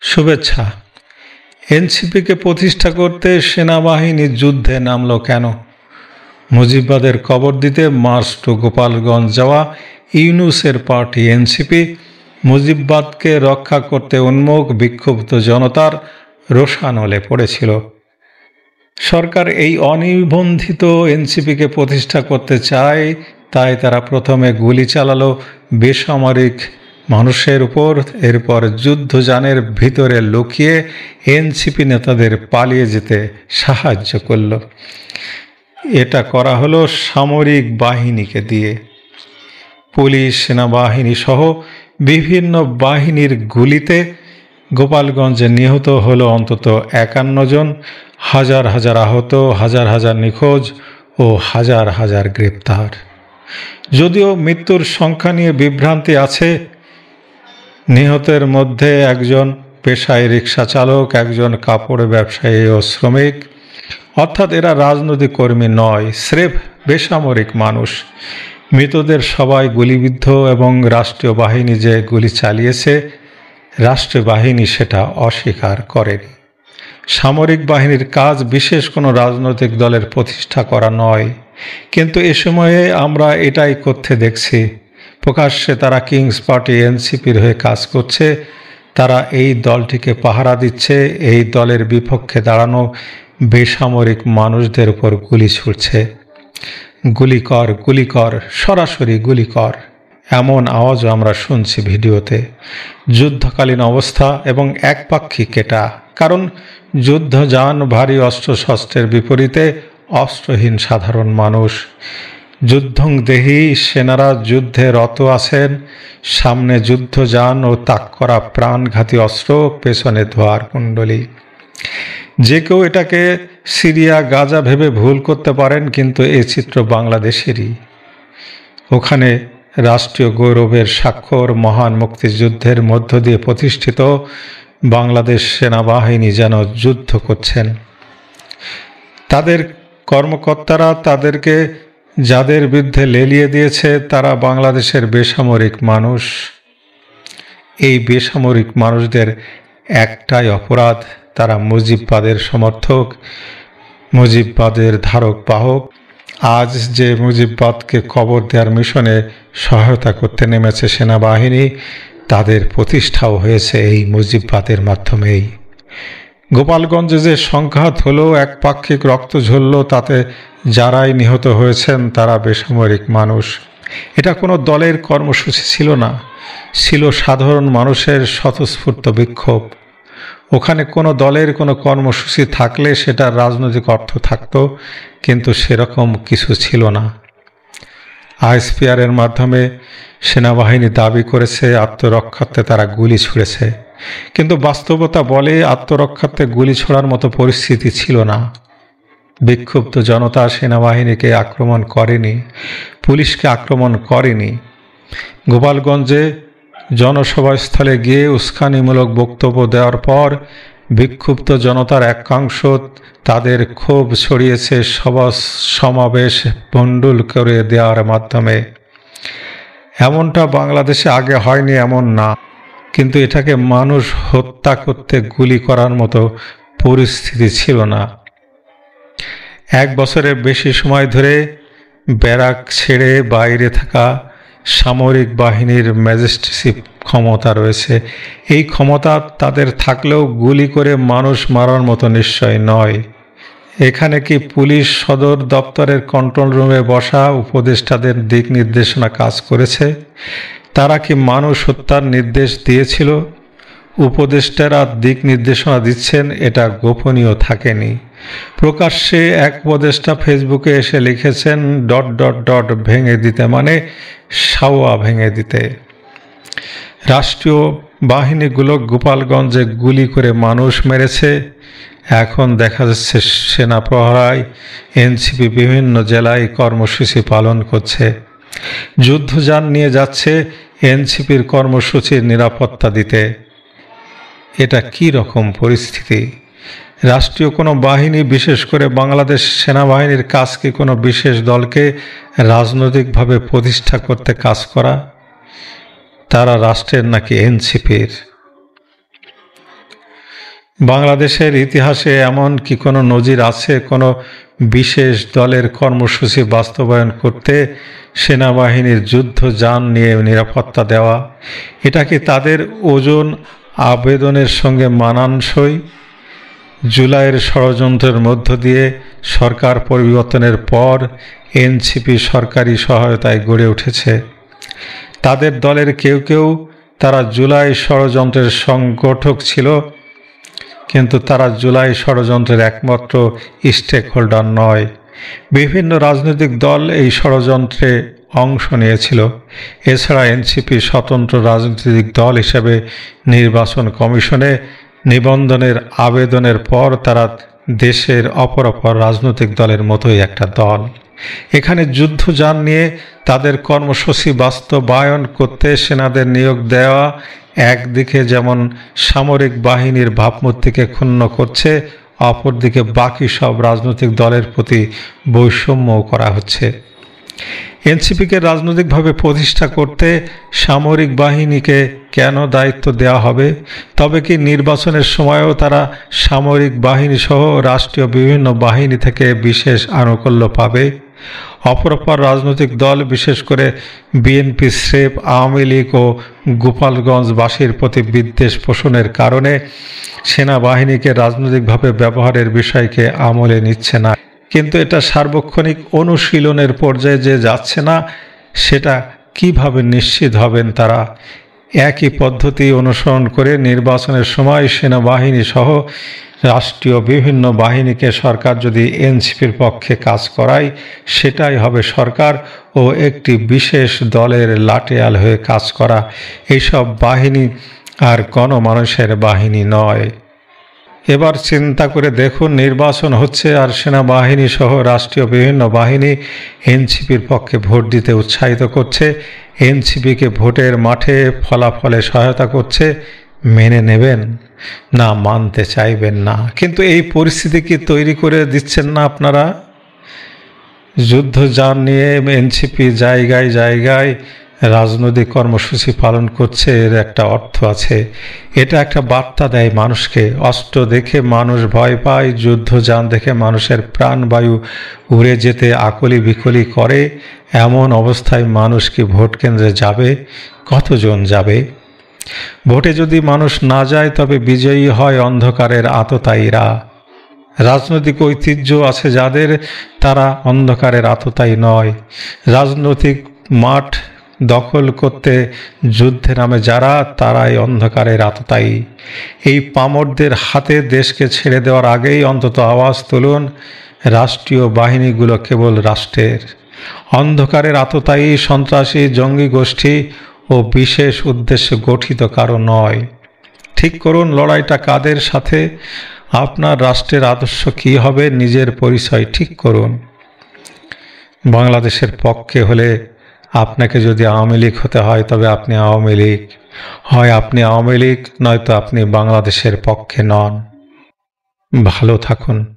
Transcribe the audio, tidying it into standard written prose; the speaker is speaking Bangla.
শুভেচ্ছা। এনসিপিকে প্রতিষ্ঠা করতে সেনাবাহিনী যুদ্ধে নামল কেন? মুজিববাদের কবর দিতে মার্চ টু গোপালগঞ্জ যাওয়া ইউনূসের পার্টি এনসিপি মুজিববাদকে রক্ষা করতে উন্মুখ বিক্ষুব্ধ জনতার রোষানলে পড়েছিল। সরকার এই অনিবন্ধিত এনসিপিকে প্রতিষ্ঠা করতে চায়, তাই তারা প্রথমে গুলি চালালো বেসামরিক মানুষের উপর, এরপর যুদ্ধযানের ভিতরে লুকিয়ে এনসিপি নেতাদের পালিয়ে যেতে সাহায্য করল। এটা করা হলো সামরিক বাহিনীকে দিয়ে। পুলিশ, সেনাবাহিনী সহ বিভিন্ন বাহিনীর গুলিতে গোপালগঞ্জে নিহত হলো অন্তত 51 জন, হাজার হাজার আহত, হাজার হাজার নিখোঁজ ও হাজার হাজার গ্রেপ্তার। যদিও মৃত্যুর সংখ্যা নিয়ে বিভ্রান্তি আছে। নিহতের মধ্যে একজন পেশায় রিক্সা চালক, একজন কাপড় ব্যবসায়ী ও শ্রমিক, অর্থাৎ এরা রাজনৈতিক কর্মী নয়, স্রেফ বেসামরিক মানুষ। মৃতদের সবাই গুলিবিদ্ধ এবং রাষ্ট্রীয় বাহিনী যে গুলি চালিয়েছে, রাষ্ট্রীয় বাহিনী সেটা অস্বীকার করেনি। সামরিক বাহিনীর কাজ বিশেষ কোনো রাজনৈতিক দলের প্রতিষ্ঠা করা নয়, কিন্তু এ সময়ে আমরা এটাই করতে দেখছি। প্রকাশ্যে তারা কিংস পার্টি এনসিপির হয়ে কাজ করছে। তারা এই দলটিকে পাহারা দিচ্ছে, এই দলের বিপক্ষে দাঁড়ানো বেসামরিক মানুষদের উপর গুলি ছুড়ছে। গুলি কর, গুলি কর, সরাসরি গুলি কর, এমন আওয়াজও আমরা শুনছি ভিডিওতে। যুদ্ধকালীন অবস্থা এবং একপাক্ষিক এটা, কারণ যুদ্ধযান ভারী অস্ত্রশস্ত্রের বিপরীতে অস্ত্রহীন সাধারণ মানুষ। যুদ্ধং দেহি, সেনারা যুদ্ধে রত আছেন। সামনে যুদ্ধযান ও তাক করা প্রাণঘাতী অস্ত্র, পেছনে ধোয়ার কুণ্ডলী। যে কেউ এটাকে সিরিয়া, গাজা ভেবে ভুল করতে পারেন, কিন্তু এই চিত্র বাংলাদেশেরই। ওখানে রাষ্ট্রীয় গৌরবের স্বাক্ষর মহান মুক্তিযুদ্ধের মধ্য দিয়ে প্রতিষ্ঠিত বাংলাদেশ সেনাবাহিনী যেন যুদ্ধ করছেন। তাদের কর্মকর্তারা তাদেরকে যাদের বিরুদ্ধে লেলিয়ে দিয়েছে, তারা বাংলাদেশের বেসামরিক মানুষ। এই বেসামরিক মানুষদের একটাই অপরাধ, তারা মুজিববাদের সমর্থক, মুজিববাদের ধারক বাহক। আজ যে মুজিববাদকে কবর দেওয়ার মিশনে সহায়তা করতে নেমেছে সেনাবাহিনী, তাদের প্রতিষ্ঠাও হয়েছে এই মুজিববাদের মাধ্যমেই। গোপালগঞ্জে যে সংঘাত হলো, একপাক্ষিক রক্ত ঝরল, তাতে যারাই নিহত হয়েছেন তারা বেসামরিক মানুষ। এটা কোনো দলের কর্মসূচি ছিল না, ছিল সাধারণ মানুষের স্বতঃস্ফূর্ত বিক্ষোভ। ওখানে কোনো দলের কোনো কর্মসূচি থাকলে সেটার রাজনৈতিক অর্থ থাকত, কিন্তু সেরকম কিছু ছিল না। আইএসপিআরের মাধ্যমে সেনাবাহিনী দাবি করেছে আত্মরক্ষার্থে তারা গুলি ছুঁড়েছে, কিন্তু বাস্তবতা বলে আত্মরক্ষার্থে গুলি ছোড়ার মতো পরিস্থিতি ছিল না। বিক্ষুব্ধ জনতা সেনাবাহিনীকে আক্রমণ করেনি, পুলিশকে আক্রমণ করেনি। গোপালগঞ্জে জনসভাস্থলে গিয়ে উস্কানিমূলক বক্তব্য দেওয়ার পর বিক্ষুব্ধ জনতার একাংশ তাদের ক্ষোভ ছড়িয়েছে সভা সমাবেশ ভণ্ডুল করে দেওয়ার মাধ্যমে। এমনটা বাংলাদেশে আগে হয়নি এমন না, কিন্তু এটাকে মানুষ হত্যা করতে গুলি করার মতো পরিস্থিতি ছিল না। 1 বছরের বেশি সময় ধরে ব্যারাক ছেড়ে বাইরে থাকা সামরিক বাহিনীর ম্যাজিস্ট্রেসি ক্ষমতা রয়েছে। এই ক্ষমতা তাদের থাকলেও গুলি করে মানুষ মারার মতো নিশ্চয় নয়। এখানে কি পুলিশ সদর দপ্তরের কন্ট্রোল রুমে বসা উপদেষ্টাদের দিক নির্দেশনা কাজ করেছে? তারা কি মানুষ হত্যার নির্দেশ দিয়েছিল? উপদেষ্টারা দিক নির্দেশনা দিচ্ছেন, এটা গোপনীয় থাকেনি। প্রকাশ্যে এক উপদেষ্টা ফেসবুকে এসে লিখেছেন ভেঙে দিতে, মানে সাওয়া ভেঙে দিতে। রাষ্ট্রীয় বাহিনীগুলো গোপালগঞ্জে গুলি করে মানুষ মেরেছে। এখন দেখা যাচ্ছে সেনা প্রহরায় এনসিপি বিভিন্ন জেলায় কর্মসূচি পালন করছে, যুদ্ধযান নিয়ে যাচ্ছে এনসিপির কর্মসূচির নিরাপত্তা দিতে। এটা কি রকম পরিস্থিতি? রাষ্ট্রীয় কোনো বাহিনী, বিশেষ করে বাংলাদেশ সেনাবাহিনীর কাজ কি কোনো বিশেষ দলকে রাজনৈতিকভাবে প্রতিষ্ঠা করতে কাজ করা? তারা রাষ্ট্রের নাকি এনসিপির? বাংলাদেশের ইতিহাসে এমন কি কোনো নজির আছে কোনো বিশেষ দলের কর্মসূচি বাস্তবায়ন করতে সেনাবাহিনীর যুদ্ধযান নিয়ে নিরাপত্তা দেওয়া? এটা কি তাদের ওজন আবেদনের সঙ্গে মানানসই? জুলাইয়ের ষড়যন্ত্রের মধ্য দিয়ে সরকার পরিবর্তনের পর এনসিপি সরকারি সহায়তায় গড়ে উঠেছে। তাদের দলের কেউ কেউ তারা জুলাই ষড়যন্ত্রের সংগঠক ছিল, কিন্তু তারা জুলাই ষড়যন্ত্রের একমাত্র স্টেক হোল্ডার নয়। বিভিন্ন রাজনৈতিক দল এই ষড়যন্ত্রে অংশ নিয়েছিল। এছাড়া এনসিপি স্বতন্ত্র রাজনৈতিক দল হিসেবে নির্বাচন কমিশনে নিবন্ধনের আবেদনের পর তারা দেশের অপর রাজনৈতিক দলের মতোই একটা দল। এখানে যুদ্ধযান নিয়ে তাদের কর্মসূচি বাস্তবায়ন করতে সেনাদের নিয়োগ দেওয়া একদিকে যেমন সামরিক বাহিনীর ভাবমূর্তিকে ক্ষুণ্ণ করছে, অপরদিকে বাকি সব রাজনৈতিক দলের প্রতি বৈষম্যও করা হচ্ছে। এনসিপিকে রাজনৈতিকভাবে প্রতিষ্ঠা করতে সামরিক বাহিনীকে কেন দায়িত্ব দেওয়া হবে? তবে কি নির্বাচনের সময়ও তারা সামরিক বাহিনী সহ রাষ্ট্রীয় বিভিন্ন বাহিনী থেকে বিশেষ আনুকূল্য পাবে? অপর রাজনৈতিক দল, বিশেষ করে বিএনপি, স্রেফ আওয়ামী লীগ ও গোপালগঞ্জবাসীর প্রতি বিদ্বেষ পোষণের কারণে সেনাবাহিনীকে রাজনৈতিকভাবে ব্যবহারের বিষয়কে আমলে নিচ্ছে না। কিন্তু এটা সার্বক্ষণিক অনুশীলনের পর্যায়ে যে যাচ্ছে না, সেটা কিভাবে নিশ্চিত হবেন তারা? একই পদ্ধতি অনুসরণ করে নির্বাচনের সময় সেনাবাহিনী সহ রাষ্ট্রীয় বিভিন্ন বাহিনীকে সরকার যদি এনসিপির পক্ষে কাজ করায়, সেটাই হবে সরকার ও একটি বিশেষ দলের লাঠিয়াল হয়ে কাজ করা। এইসব বাহিনী আর গণমানুষের বাহিনী নয়। এবার চিন্তা করে দেখুন, নির্বাচন হচ্ছে আর সেনাবাহিনী সহ রাষ্ট্রীয় বিভিন্ন বাহিনী এনসিপির পক্ষে ভোট দিতে উৎসাহিত করছে, এনসিপিকে ভোটের মাঠে ফলাফলে সহায়তা করছে। মেনে নেবেন না? মানতে চাইবেন না। কিন্তু এই পরিস্থিতি কি তৈরি করে দিচ্ছেন না আপনারা? যুদ্ধযান নিয়ে এনসিপি জায়গায় জায়গায় রাজনৈতিক কর্মসূচি পালন করছে, এর একটা অর্থ আছে। এটা একটা বার্তা দেয় মানুষকে। অস্ত্র দেখে মানুষ ভয় পায়, যুদ্ধযান দেখে মানুষের প্রাণবায়ু উড়ে যেতে আকুলি বিকলি করে। এমন অবস্থায় মানুষ কি ভোট কেন্দ্রে যাবে? কতজন যাবে? ভোটে যদি মানুষ না যায়, তবে বিজয়ী হয় অন্ধকারের আততায়ীরা। রাজনৈতিক ঐতিহ্য আছে যাদের, তারা অন্ধকারের আততায়ী নয়। রাজনৈতিক মাঠ দখল করতে যুদ্ধে নামে যারা, তারাই অন্ধকারের আততায়ী। এই পামরদের হাতে দেশকে ছেড়ে দেওয়ার আগেই অন্তত আওয়াজ তুলুন, রাষ্ট্রীয় বাহিনীগুলো কেবল রাষ্ট্রের। অন্ধকারের আততায়ী সন্ত্রাসী জঙ্গি গোষ্ঠী ও বিশেষ উদ্দেশ্যে গঠিত কারো নয়। ঠিক করুন লড়াইটা কাদের সাথে, আপনার রাষ্ট্রের আদর্শ কী হবে, নিজের পরিচয় ঠিক করুন। বাংলাদেশের পক্ষে হলে আপনাকে যদি আওয়ামী লীগ হতে হয়, তবে আপনি আওয়ামী লীগ। হয় আপনি আওয়ামী লীগ, নয়তো আপনি বাংলাদেশের পক্ষে নন। ভালো থাকুন।